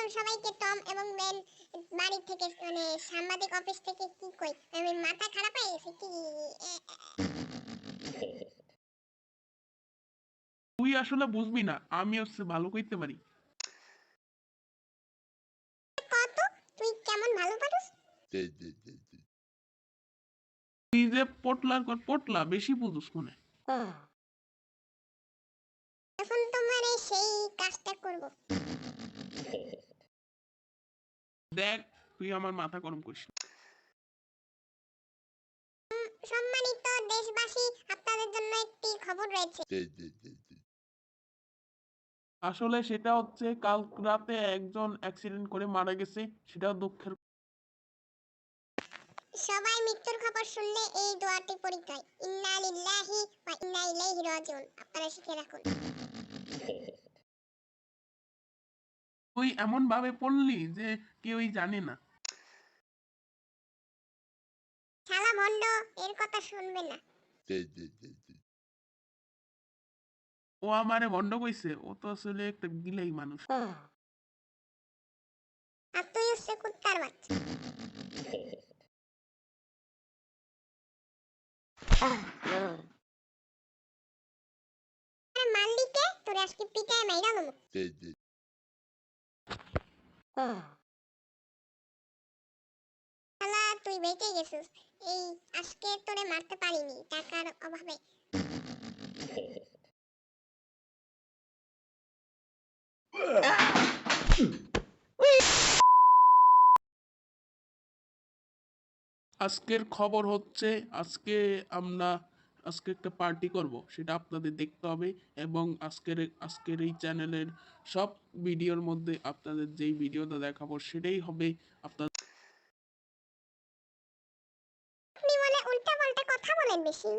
এখন সবাইকে টম এবং বেন বাড়ি থেকে মানে সাংবাদিক অফিস থেকে কি কই আমি মাথা খারাপ হয়ে গেছে কি তুই আসলে বুঝবি না, আমি হচ্ছে ভালো কইতে পারি। কত তুই কেমন ভালো পারিস? তুই যে পটলার কর পটলা বেশি বুঝুস মনে। এখন তোমার এই সেই কাজটা করব। দেখ তুই আমার মাথা গরম করিস না। সম্মানিত দেশবাসী, আপনাদের জন্য একটি খবর রয়েছে। আসলে সেটা হচ্ছে কাল রাতে একজন অ্যাক্সিডেন্ট করে মারা গেছে, সেটাও দুঃখের। সবাই মৃত্যুর খবর শুনলে এই দোয়াটি পড়িতে হয়, ইন্না লিল্লাহি ওয়া ইন্না ইলাইহি রাজিউন। আপনারা শিখে রাখুন। তুই এমন ভাবে পড়লি যে কেউই জানে না। শালা ভণ্ড, এর কথা শুনবে না। ও আমারে ভণ্ড কইছে, ও তো আসলে একটা বিলাই মানুষ। আর তুই হচ্ছে কুত্তার বাচ্চা। আরে মাল্লিকে তোর আজকে পিটায় মাইরা লমু। শালা তুই বেঁচে গেছিস, এই আজকে তোরে মারতে পারিনি টাকার অভাবে। আজকের খবর হচ্ছে আজকে একটা পার্টি করব, সেটা আপনাদের দেখতে হবে। এবং আজকের এই চ্যানেলের সব ভিডিওর মধ্যে আপনাদের যেই ভিডিওটা দেখাবো সেটাই হবে আপনার। আপনি বলে উল্টা পাল্টা কথা বলেন বেশি।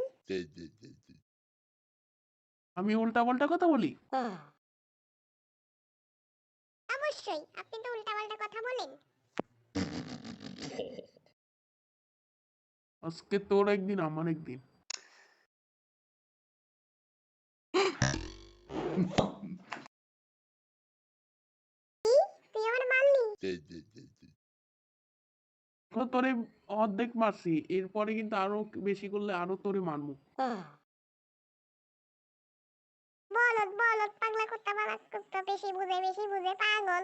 আমি উল্টা পাল্টা কথা বলি? অবশ্যই আপনি তো উল্টা পাল্টা কথা বলেন। আজকে তোর একদিন আমার একদিন। তুই আমার মারলি? তো তোরে অর্ধেক মারছি, এরপরে কিন্তু আরো বেশি করলে আরো তোরে মারমু। বলদ বলদ পাগলা কুত্তা বালাক কুত্তা, বেশি বুঝে পাগল।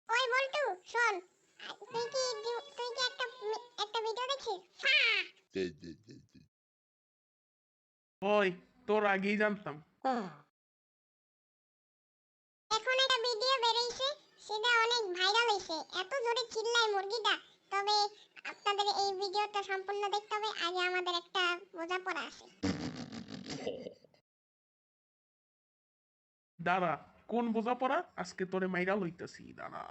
ওই বল্টু শোন, তুই কি একটা ভিডিও দেখছিস? ওই তোর আগেই জানতাম। এখন একটা ভিডিও বেরিয়েছে, সেটা অনেক ভাইরাল হয়েছে, এত জোরে চিল্লায় মুরগিটা। তবে আপনাদের এই ভিডিওটা সম্পূর্ণ দেখতে হবে, আগে আমাদের একটা বোঝাপড়া আছে। দাঁড়া, কোন বোঝাপড়া? আজকে তোরে মাইরা লইতাছি, দাঁড়া।